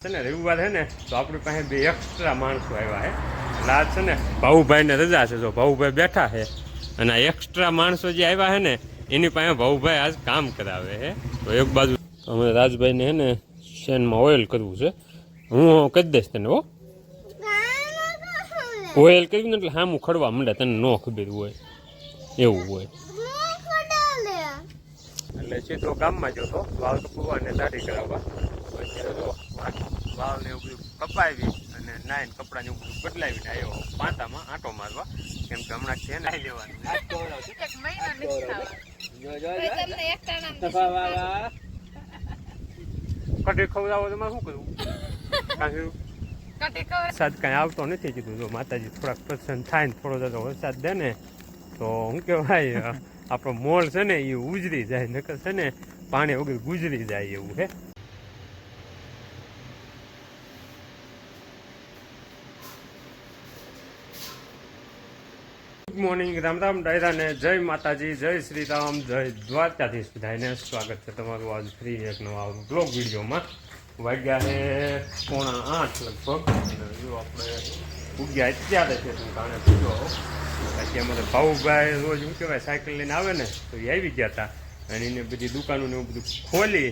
છે ને રવિવાર છે ને તો આપણી પાસે બે એક્સ્ટ્રા માણસો આવ્યા છે એટલે આજ છે ને ભાઉભાઈને રજા છે. જો ભાઉભાઈ બેઠા છે અને આ એક્સ્ટ્રા માણસો જે આવ્યા છે ને એની પાસે ભાઉભાઈ આજ કામ કરાવે છે. તો એક બાજુ અમે રાજભાઈને છે ને શેનમાં ઓઇલ કરવું છે. હું કહી દઈશ તને. હો ઓઇલ કર્યું ને એટલે હામું ખડવા માંડે, તને ન ખબર હોય એવું હોય. એટલે સીધો ગામમાં જતો વાલ કપવા અને દાઢી કરાવવા. વાલ ને એવું બધું કપાવી અને નાઈને કપડાં ને એવું બધું બદલાવીને આવ્યો પાંતામાં આંટો મારવા. કેમ કે હમણાં છે નાઈ લેવાનું. કઢી ખવડાવો તો મારે શું કરવું? વરસાદ કાંઈ આવતો નથી. કીધું જો માતાજી થોડાક પ્રસન્ન થાય ને થોડો દાદો વરસાદ દે ને તો શું કહેવાય આપણો મોલ છે ને એ ઉજરી જાય, નકર છે ને પાણી વગર ગુજરી જાય એવું છે. ગુડ મોર્નિંગ, રામ રામ ડાયરા ને જય માતાજી, જય શ્રી રામ, જય દ્વારકાધીશ. બધાને સ્વાગત છે તમારું આજ ફ્રી એક નવા બ્લોગ વિડીયોમાં. વાગ્યા છે 7:45 લગભગ. જો આપણે ઉગ્યા અત્યારે છે કારણે પૂછો બાકી અમારે ભાઉભાઈ રોજ શું કહેવાય સાયકલ લઈને આવે ને તો એ આવી ગયા હતા અને એને બધી દુકાનોને એવું બધું ખોલી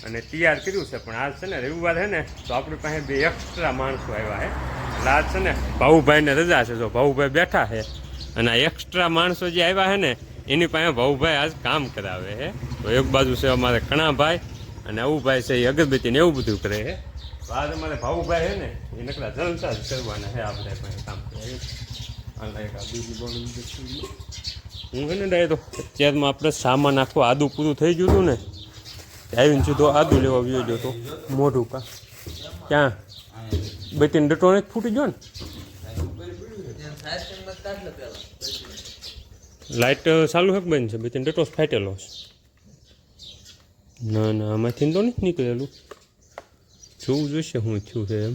અને તૈયાર કર્યું છે. પણ આજ છે ને રવિવાર છે ને તો આપણી પાસે બે એક્સ્ટ્રા માણસો આવ્યા છે એટલે આજ છે ને ભાઉભાઈને રજા છે. જો ભાઉભાઈ બેઠા છે અને આ એક્સ્ટ્રા માણસો જે આવ્યા છે ને એની પાસે ભાઉભાઈ આજ કામ કરાવે છે. તો એક બાજુ છે અમારે કણાભાઈ અને આવુભાઈ છે એ અગરબત્તી ને એવું બધું કરે છે. તો આજ અમારે ભાઉભાઈ છે ને એ નકરા જલસા જ કરવાના છે. આપણે પાસે કામ કરે હું છે ને ડાયરો અત્યારમાં આપણે સામાન આખું આદું પૂરું થઈ ગયું હતું ને આવીને સીધો આદું લેવા આવ્યો ગયો તો મોઢું કા ક્યાં બેટીને ડટો ને ફૂટી ગયો ને. લાઇટ ચાલુ હક બંધ છે, બેટીને ડટો ફાટેલો છે. ના ના આમાંથી તો નથી નીકળેલું. જોવું જોઈશે શું થયું છે એમ.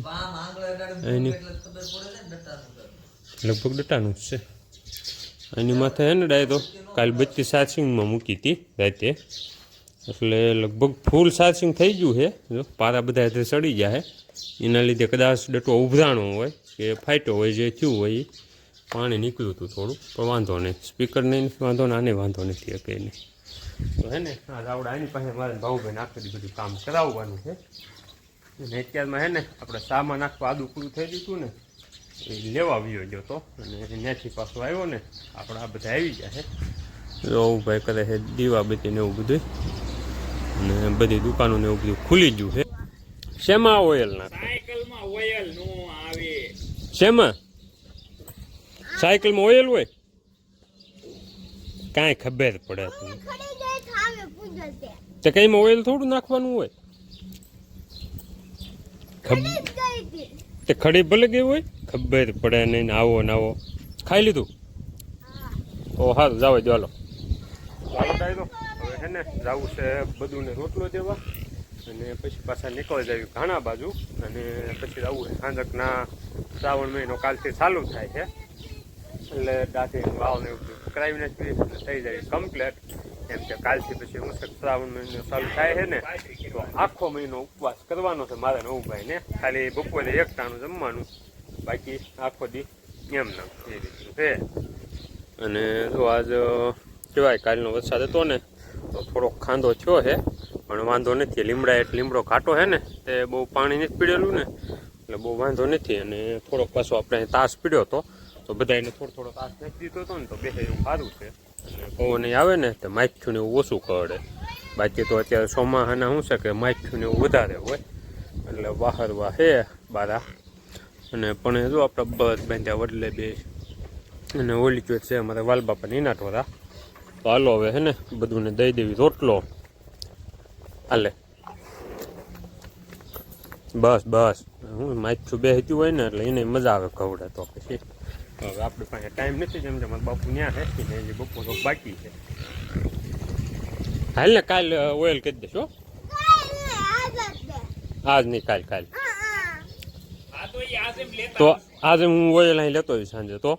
એની લગભગ ડટાનું જ છે. એની માથે હે ને ડાય તો કાલ 32 ચાર્જિંગમાં મૂકી હતી રાતે, એટલે લગભગ ફૂલ ચાર્જિંગ થઈ ગયું છે. જો પારા બધા સડી ગયા છે એના લીધે કદાચ ડટો ઉભરાણો હોય કે ફાટ્યો હોય, જે થયું હોય એ પાણી નીકળ્યું હતું થોડું. પણ વાંધો નહીં, સ્પીકર નહીં વાંધો ને આને વાંધો નથી કે નહીં. તો હે ને આ રાવડા એની પાસે મારે ભાઉભાઈને આખી બધું કામ કરાવવાનું છે. અને અત્યારમાં હે ને આપણે સામાન આખું આદું પૂરું થઈ ગયું ને એ લેવા આવ્યો ગયો હતો અને ત્યાંથી પાછો આવ્યો ને આપણે આ બધા આવી ગયા છે. ભાઈ કરે છે દીવાબત્તી ને એવું બધું અને બધી દુકાનો ને એવું બધું ખુલી ગયું છે. શેમાં ઓઇલ નાખે? સાયકલમાં ઓઇલ નો આવે. શેમાં? સાયકલમાં ઓઇલ હોય? કાંઈ ખબર પડે તો કઈમાં ઓઇલ થોડું નાખવાનું હોય? તે ખડી ભલે ગઈ હોય ખબર પડે નહીં. આવો ને આવો ખાઈ લીધું તો સારું જાવ જો. હાલો હવે છે ને જવું છે બધું ને રોટલો દેવા અને પછી પાછા નીકળી જાય ઘાણા બાજુ. અને પછી જવું છે સાંજકના શ્રાવણ મહિનો કાલથી ચાલુ થાય છે એટલે દાંતી વાવ ને કરાવીને થઈ જાય કમ્પ્લેટ. કેમ કે કાલથી પછી હું શ્રાવણ મહિનો ચાલુ થાય છે ને તો આખો મહિનો ઉપવાસ કરવાનો છે મારે નવુભાઈ ને. ખાલી બપોરે એક ટાણું જમવાનું, બાકી આખો દી એમ ના એ રીતનું છે. અને જો આજ કહેવાય કાલનો વરસાદ હતો ને તો થોડોક ખાંધો થયો છે પણ વાંધો નથી. લીમડા એટલે લીમડો ઘાટો છે ને તે બહુ પાણી નથી પીડેલું ને એટલે બહુ વાંધો નથી. અને થોડોક પાછો આપણે તાસ પીડ્યો હતો તો બધા એને થોડો તાસ નાખી દીધો હતો ને તો બે એવું સારું છે. અને પવન આવે ને તો માખ્યું ને એવું ઓછું કરડે. બાકી તો અત્યારે ચોમાહાના શું છે કે માખ્યું ને એવું વધારે હોય એટલે વાહરવા છે બારા. અને પણ જો આપણે બસ બાંધ્યા વડલે બે અને ઓલી ચોટ છે અમારે વાલબાપાની ઇનાટોરા. તો હાલો હવે છે ને બધુંને દઈ દેવી રોટલો હાલે. બસ બસ હું માખ્યું બેસતું હોય ને એટલે એને મજા આવે ખવડે. તો પછી હવે આપણી પાસે ટાઈમ નથી જેમ કે મારા બાપુ ત્યાં છે જે બપોર તો બાકી છે. હાલ ને કાલ ઓઇલ કરી દેશો. આજ નહીં કાલ કાલ તો આજે હું ઓઇલ અહીં લેતો હોઈશ સાંજે. તો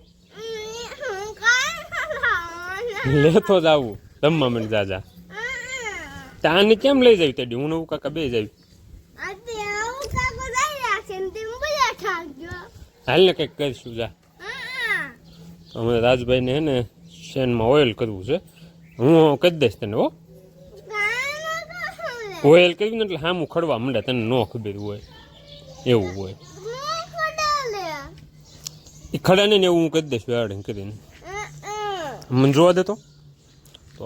લેતો જ આવું રમવા મને જાજા. આને કેમ લઈ જાય તેડી હું નવું કાકા બે જાય? હાલ ને કંઈક કરીશું જા. અમે રાજભાઈને હે ને શેનમાં ઓઇલ કરવું છે. હું કરી દઈશ તને. હો ઓઇલ કર્યું ને એટલે હામું ખડવા માંડે, તને ન ખબર હોય એવું હોય. એ ખડા ને એવું હું કરી દઈશ વેલ્ડિંગ કરીને. મને જોવા દે તો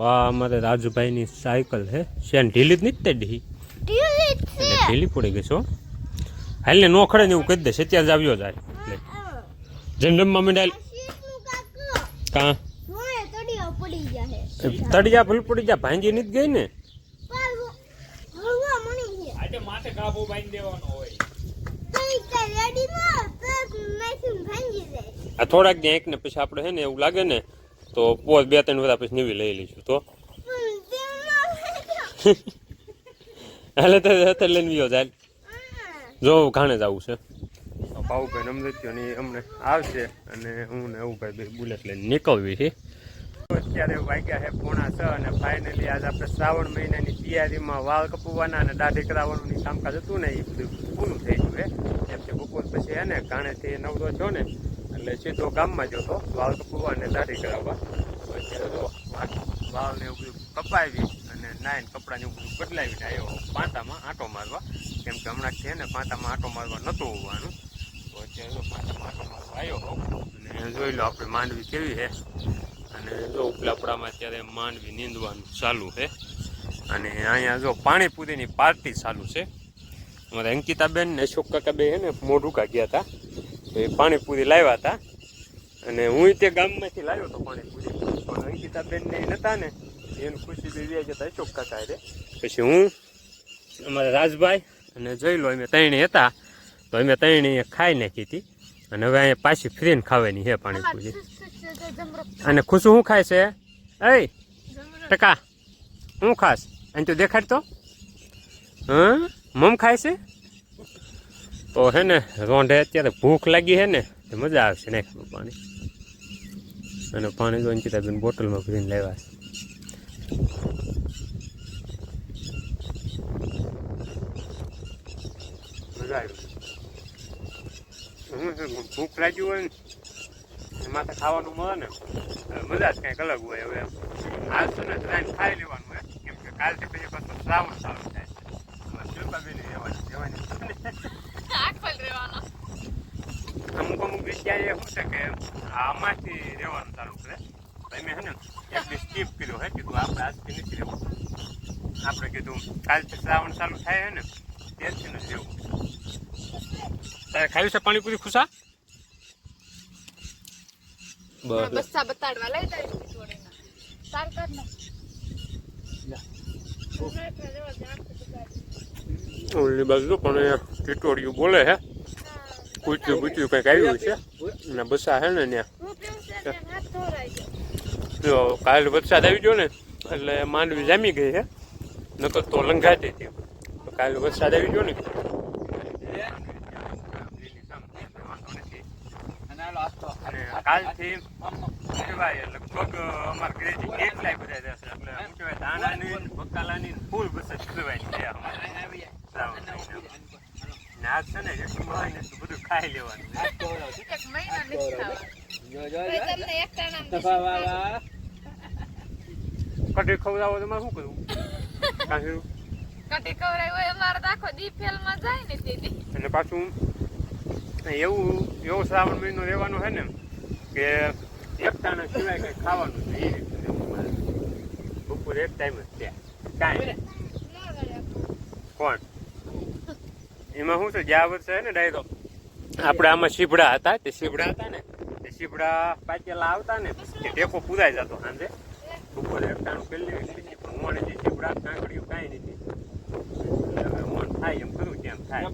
આ અમારે રાજભાઈની સાયકલ છે. શેન ઢીલી જ નથી ઢી ઢીલી પડી ગઈ છો. હાલ ને નો ખડે ને એવું કરી દઈશ. અત્યારે જ આવ્યો જાય એટલે જેમ રમવા માંડે. કાં તળિયા ભૂલ પડી જા, ભાંજી નથી ગઈ ને. આ થોડાક જ્યાં એક ને પછી આપણે છે ને એવું લાગે ને તો પોત 2-3 વર્ષ પછી નવી લઈ લઈશું. તો હાલે તો લઈને ગયો જાય. જો ઘાણે જ આવું છે. ભાવુભાઈ અમૃત્યો ને અમને આવશે અને હું ને એવું ભાઈ બુલેટ લઈને નીકળવી છે. અત્યારે વાગ્યા છે 5:30 અને ફાઇનલી આજ આપણે શ્રાવણ મહિનાની તૈયારીમાં વાળ કપવાના અને દાઢી કરાવવાનું કામકાજ હતું ને એ બધું પૂરું થઈ ગયું છે. એમ કે બપોર પછી હે ને ઘાણેથી નવરો થયો ને એટલે સીધો ગામમાં જતો વાળ કપવા અને દાઢી કરાવવા. અત્યારે તો વાળને એવું બધું કપાવી અને નાઈને કપડાને એવું બધું બદલાવીને આવ્યો પાંતામાં આંટો મારવા. કેમ કે હમણાં છે ને પાંતામાં આંટો મારવા નહોતું હોવાનું. તો અત્યારે તો પાંતામાં આંટો મારવા આવ્યો અને જોઈ લો આપણે માંડવી કેવી છે. અને જો ઉપલાપડામાં અત્યારે માંડવી નીંદવાનું ચાલુ છે. અને અહીંયા જો પાણીપુરીની પાર્ટી ચાલુ છે. અમારા અંકિતાબેન ને અશોક કાકા બે છે ને મોઢુકા ગયા હતા તો એ પાણીપુરી લાવ્યા હતા. અને હું તે ગામમાંથી લાવ્યો હતો પાણીપુરી, પણ અંકિતાબેન ને નતા ને એનું ખુશી બી વ્યાજ હતા અશોક કાકા એટલે. પછી હું અમારા રાજભાઈ અને જોઈ લો અમે ત્રણે હતા તો અમે ત્રણે ખાઈ નાખી હતી. અને હવે અહીંયા પાછી ફ્રીને ખાવાની છે પાણીપુરી. અને ખુશું શું ખાય છે? એ ટકા શું ખાસ? અને તું દેખાડ તો. હા મમ ખાય છે. તો હે ને રોંઢે અત્યારે ભૂખ લાગી છે ને તો મજા આવશે નાખવાનું પાણી. અને પાણી તો અંકિતાબેન બોટલમાં ભરીને લેવા છે. મજા આવી. ભૂખ લાગી હોય ને એમાં તો ખાવાનું મળે ને મજા જ કંઈક અલગ હોય. હવે આજ તો ને ખાઈ લેવાનું હોય કેમ કે કાલથી પછી પાછું શ્રાવણ ચાલુ થાય છે. અમુક જગ્યાએ શું છે કે આમાંથી રહેવાનું ચાલુ કરે. તમે છે ને એક દી સ્કીપ કર્યો હે કીધું આપણે આજથી નથી રહેવું. આપણે કીધું કાલથી શ્રાવણ ચાલુ થાય છે ને ત્યારથી નથી રહેવું. તારે ખાયું છે પાણીપુરી ખુશા? બસ્સા બતાડવા લઈ જાય થોડીના સાર કર ને ઓલી બાજુ પણ ટીટોડિયું બોલે હે. કૂચ્યું કૂચ્યું કંઈક આવ્યું છે ને બસા હે ને ત્યાં જો કાલે વરસાદ આવી ગયો ને એટલે માંડવી જામી ગઈ છે. નકર તો લંઘાતી હતી. તો કાલે વરસાદ આવી ગયો ને કાલથી લગભગ અમારા ઘરેથી કેટલાય બધા રહેશે. એટલે શું કહેવાય ધાણાની બકાલાની ફૂલ બસ ખીલવાની છે. આજ છે ને જેટલું મળે ને એટલું બધું ખાઈ લેવાનું. કઢી ખવડાવો તો મારે શું કરવું? કઢી ખવડાવી અમારે આખો દી ફેલમાં જાય ને તેથી. અને પાછું એવો શ્રાવણ મહિનો રહેવાનો છે ને કે એક ટાણા સિવાય કઈ ખાવાનું છે. એ રીતે બપોરે એક ટાઈમ જ ત્યાં કાંઈ કોણ એમાં શું છે જ્યાં વર્ષે છે ને ડાયરો આપણે આમાં સીભડા હતા તે સીભડા પાકેલા આવતા ને તે ટેકો પુરાઈ જતો સાંજે. બપોરે એક ટાણું પેલી પણ મોડે જે સીભડા કાંકડીઓ કાંઈ નથી. મન થાય એમ કરું કેમ થાય.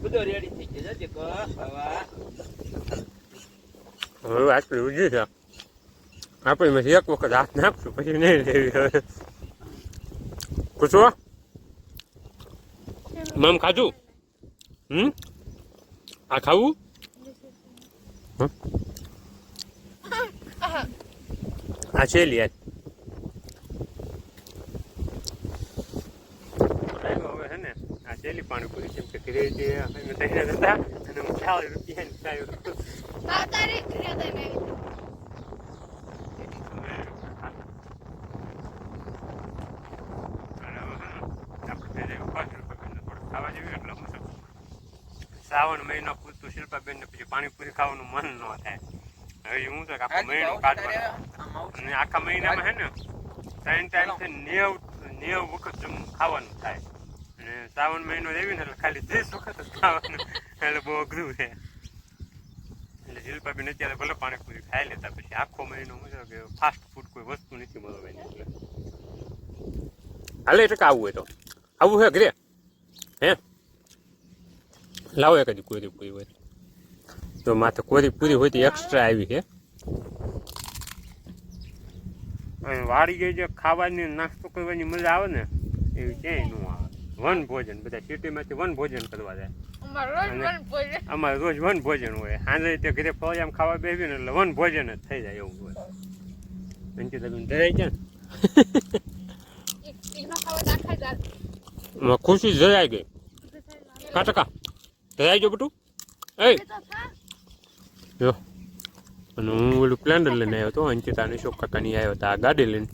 બધો રેડી થઈ ગયો હવે આટલી ઉજી છે આપણે એમાંથી એક વખત હાથ નાખશું પછી નહીં લેવી. હવે પૂછો મમ ખાધું? આ ખાવું? આ છે લે હવે હે ને આ છેલ્લી પાણીપુરી કેમ કે ઘરે જે અમે તૈયાર હતા અને હું તારી ઘરે દઈને શ્રાવણ મહિનો પૂરતું શિલ્પાબેન ને પછી પાણીપુરી ખાવાનું મન ન થાય. હવે હું તો આખો મહિનો કાઢવાનો અને આખા મહિનામાં હે ને 3 ટાઈમ 90 વખત ખાવાનું થાય અને શ્રાવણ મહિનો એવી ને એટલે ખાલી 30 વખત જ ખાવાનું એટલે બહુ અઘરું છે. એટલે શિલ્પાબેન અત્યારે ભલે પાણીપુરી ખાઈ લેતા પછી આખો મહિનો હું કે ફાસ્ટ ફૂડ કોઈ વસ્તુ નથી મળવાની. એટલે હાલે ટકા આવવું હોય તો આવું હે ઘરે હે લાવો એક જ કોરી પૂરી હોય તો માથે કોરી પૂરી હોય તો એક્સ્ટ્રા આવી છે. વાળી ગઈ જે ખાવાની નાસ્તો કરવાની મજા આવે ને એવી ક્યાંય ન આવે. વન ભોજન બધા સિટીમાંથી વન ભોજન કરવા જાય. અમારે રોજ વન ભોજન હોય. સાંજે તે ઘરે ફળિયામ ખાવા બેસી ને એટલે વન ભોજન જ થઈ જાય એવું હોય. અંકિત તમે ડરાઈ ગયા ને ખુશી જરાઈ ગઈ કાટકા ડરાઈ ગયો બટું એ જો. અને હું ઓલું પ્લેન્ડર લઈને આવ્યો હતો. અંકિતા અને અશોક કાકાની આવ્યો હતા આ ગાડી લઈને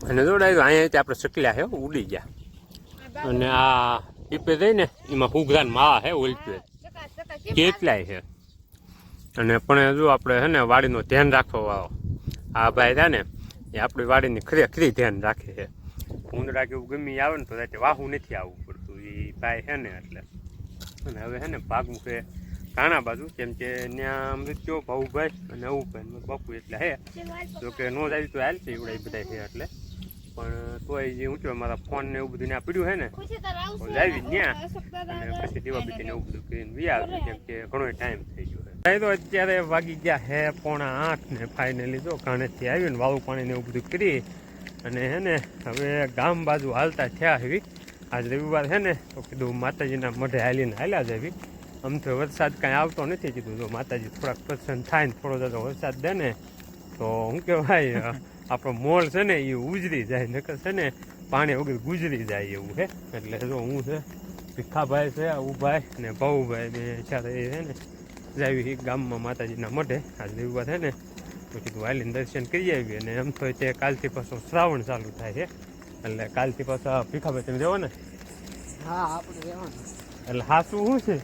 અને દોડાવ્યો. અહીંયા આપણે સકલ્યા છે ઉડી ગયા. અને આ પીપે જઈને એમાં હુગરાન માળા છે ઓલપે કેટલાય છે. અને પણ જો આપણે છે ને વાડીનું ધ્યાન રાખવા વાળો આ ભાઈ છે ને એ આપણી વાડીની ખરેખરી ધ્યાન રાખે છે. ઉંદરા કે એવું ગમી આવે ને તો રાતે વાહું નથી આવવું પડતું એ ભાઈ છે ને એટલે. અને હવે છે ને ભાગવું છે કાણા બાજુ કેમ કે ત્યાં મૃત્યુ ભાઉભાઈ અને અવુભાઈ બાપુ એટલે હે જોકે નો આવી તો હાલ છે એવડા બધા છે એટલે. પણ તોય જે ઊંચો મારા ફોન ને એવું બધું ત્યાં પડ્યું છે ને લાવી ત્યાં અને પછી દીવા બીતીને એવું બધું કરીને વી આવ્યું કેમ કે ઘણો ટાઈમ થઈ ગયો તો અત્યારે વાગી ગયા હે 7:45 ને ફાઇનલી જો કાણેથી આવ્યું ને વાળું પાણી ને એવું બધું કરી અને હે ને હવે ગામ બાજુ હાલતા થયા એવી. આજ રવિવાર છે ને તો કીધું માતાજીના મઢે હાલીને હાલ્યા જ એવી. આમ તો વરસાદ કાંઈ આવતો નથી. કીધું જો માતાજી થોડાક પ્રસન્ન થાય ને થોડો જતો વરસાદ દે ને તો શું કહેવાય આપણો મોલ છે ને એ ઉજરી જાય નકર છે ને પાણી વગર ગુજરી જાય એવું છે. એટલે જો હું છે ભીખાભાઈ છે ઉભાઈ ને ભાઉભાઈ બે ચારે છે ને જાવી ગામમાં માતાજીના મઢે આજ રવિવાર છે ને તો કીધું હાલીને દર્શન કરી આવી. અને એમ તો તે કાલથી પાછો શ્રાવણ ચાલુ થાય છે એટલે કાલથી પાછા ભીખાભાઈ તમે જવો ને. હા આપણે રહેવાનું એટલે હા શું છે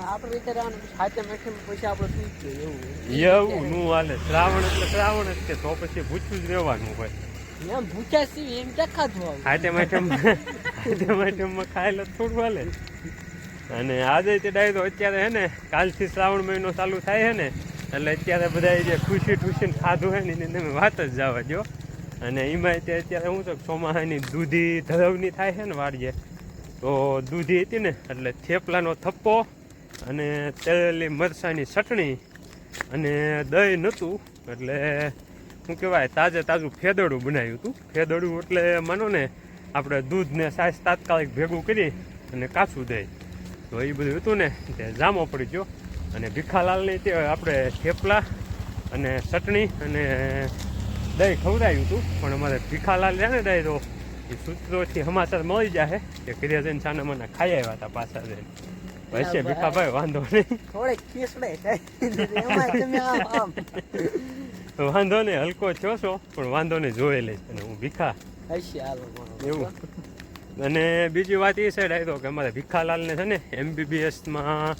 આપણે રીતે રહેવાનું હાથે મેઠે પછી આપણે શું એવું નું હાલે. શ્રાવણ એટલે શ્રાવણ જ છે તો પછી ભૂખ્યું જ રહેવાનું હોય. એમ ભૂખ્યા સીવી એમ દેખાતું હાથે માઠેમાં ખાયેલો થોડું હાલે. અને આજે તે ડાયરો અત્યારે હે ને કાલથી શ્રાવણ મહિનો ચાલુ થાય છે ને એટલે અત્યારે બધા જે ખુશી ઠુશીને ખાધું હોય ને એને તમે વાત જ જવા દો. અને એમાં તે અત્યારે શું છે ચોમાસાની દૂધી ધરવની થાય છે ને વાડીએ તો દૂધી હતી ને એટલે થેપલાનો થપ્પો અને તળેલી મરચાંની ચટણી અને દહીં નહોતું એટલે શું કહેવાય તાજું ફેદડું બનાવ્યું હતું. ફેદડું એટલે માનો ને આપણે દૂધને સાસ તાત્કાલિક ભેગું કરી અને કાચું દહીં તો એ બધું હતું ને તે જામો પડી ગયો. અને ભીખાલાલની તે આપણે થેપલા અને ચટણી અને દહીં ખવડાવ્યું હતું. પણ અમારે ભીખાલાલ છે ને દહીં તો એ સૂત્રોથી સમાચાર મળી જાય કે ઘરે જઈને છાના મને ખાઈ આવ્યા હતા પાછા જઈને. હશે ભીખાભાઈ વાંધો નહીં વાંધો નહીં હલકો થયો છો પણ વાંધો નહીં જોઈ લઈશ. અને હું ભીખા એવું. અને બીજી વાત એ છે ડાયરો કે અમારે ભીખાલાલને છે ને MBBSમાં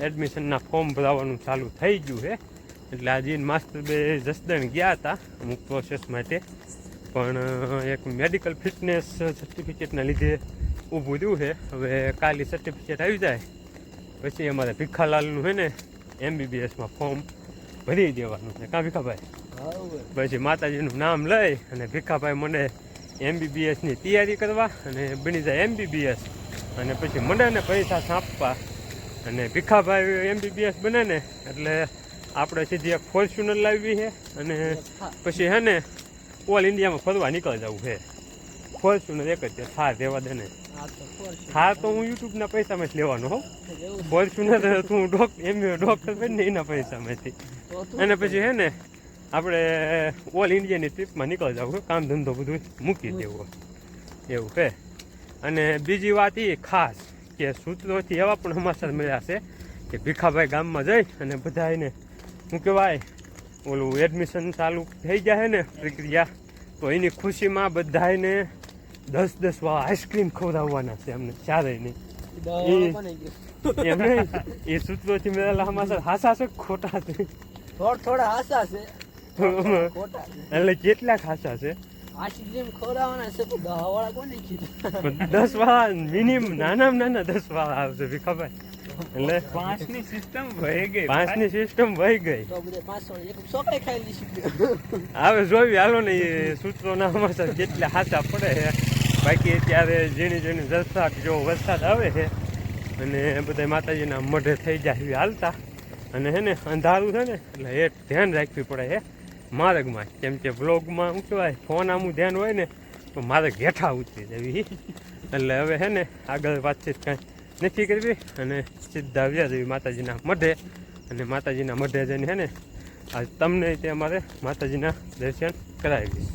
એડમિશનના ફોર્મ ભરાવાનું ચાલુ થઈ ગયું છે. એટલે આજે માસ્ટર બે જસદણ ગયા હતા અમુક પ્રોસેસ માટે પણ એક મેડિકલ ફિટનેસ સર્ટિફિકેટના લીધે ઊભું થયું છે. હવે કાલે સર્ટિફિકેટ આવી જાય પછી અમારે ભીખાલાલનું છે ને MBBSમાં ફોર્મ ભરી દેવાનું છે. કાં ભીખાભાઈ પછી માતાજીનું નામ લઈ અને ભીખાભાઈ મને MBBSની તૈયારી કરવા અને બની જાય MBBS અને પછી મને પૈસા સાંપવા. અને ભીખાભાઈ MBBS બને ને એટલે આપણે સીધી એક ફોર્ચ્યુનર લાવવી છે અને પછી હે ને ઓલ ઇન્ડિયામાં ફરવા નીકળી જવું છે. ફોર્ચ્યુનર એક જ છે થાર રહેવા દે ને. થાર તો હું યુટ્યુબના પૈસામાં જ લેવાનો હોઉં. ફોર્ચ્યુનર તું ડોક્ટર બને એના પૈસામાંથી. અને પછી હે ને આપણે ઓલ ઇન્ડિયાની ટ્રીપમાં નીકળી જવું કામ ધંધો બધું મૂકી દેવું એવું છે. અને બીજી વાત એ ખાસ કે સૂત્રોથી એવા પણ સમાચાર મળ્યા છે કે ભીખાભાઈ ગામમાં જઈ અને બધાને શું કહેવાય ઓલું એડમિશન ચાલુ થઈ જાય ને પ્રક્રિયા, તો એની ખુશીમાં બધાને 10-10 વાળા આઈસ્ક્રીમ ખવડાવવાના છે અમને ચારેયને. એમ નહીં, એ સૂત્રોથી મેળવેલા સમાચાર હાસા છે ખોટા છે? થોડા હાસા છે, ખોટા છે. એટલે કેટલાક હાસા છે? આઈસ્ક્રીમ ખવડાવવાના છે, પણ 10 વાળા કોને કીધું? 10 વાળા મિનિમમ નાના 10 વાળા આવશે ભીખાભાઈ. એટલે 5ની સિસ્ટમ વહી ગઈ. 5ની સિસ્ટમ વહી ગઈ. તો બધે 5 વાળા એક સોપાઈ ખાઈ લીધી. હવે જોયું હાલો ને એ સૂત્રોના સમાચાર કેટલા હાચા પડે છે. બાકી અત્યારે ઝીણી વરસાદ જો વરસાદ આવે છે અને બધા માતાજીના મઢે થઈ જાય હાલતા, અને હે ને અંધારું છે ને એટલે એ ધ્યાન રાખવી પડે છે માર્ગમાં. કેમ કે બ્લોગમાં શું કહેવાય ફોન આમું ધ્યાન હોય ને તો મારે ઘેઠા ઉતરી દેવી. એટલે હવે હે ને આગળ વાતચીત કાંઈ નથી કરવી અને સીધા આવ્યા દેવી માતાજીના મઢે. અને માતાજીના મઢે જઈને હે ને આજ તમને તે અમારે માતાજીના દર્શન કરાવી.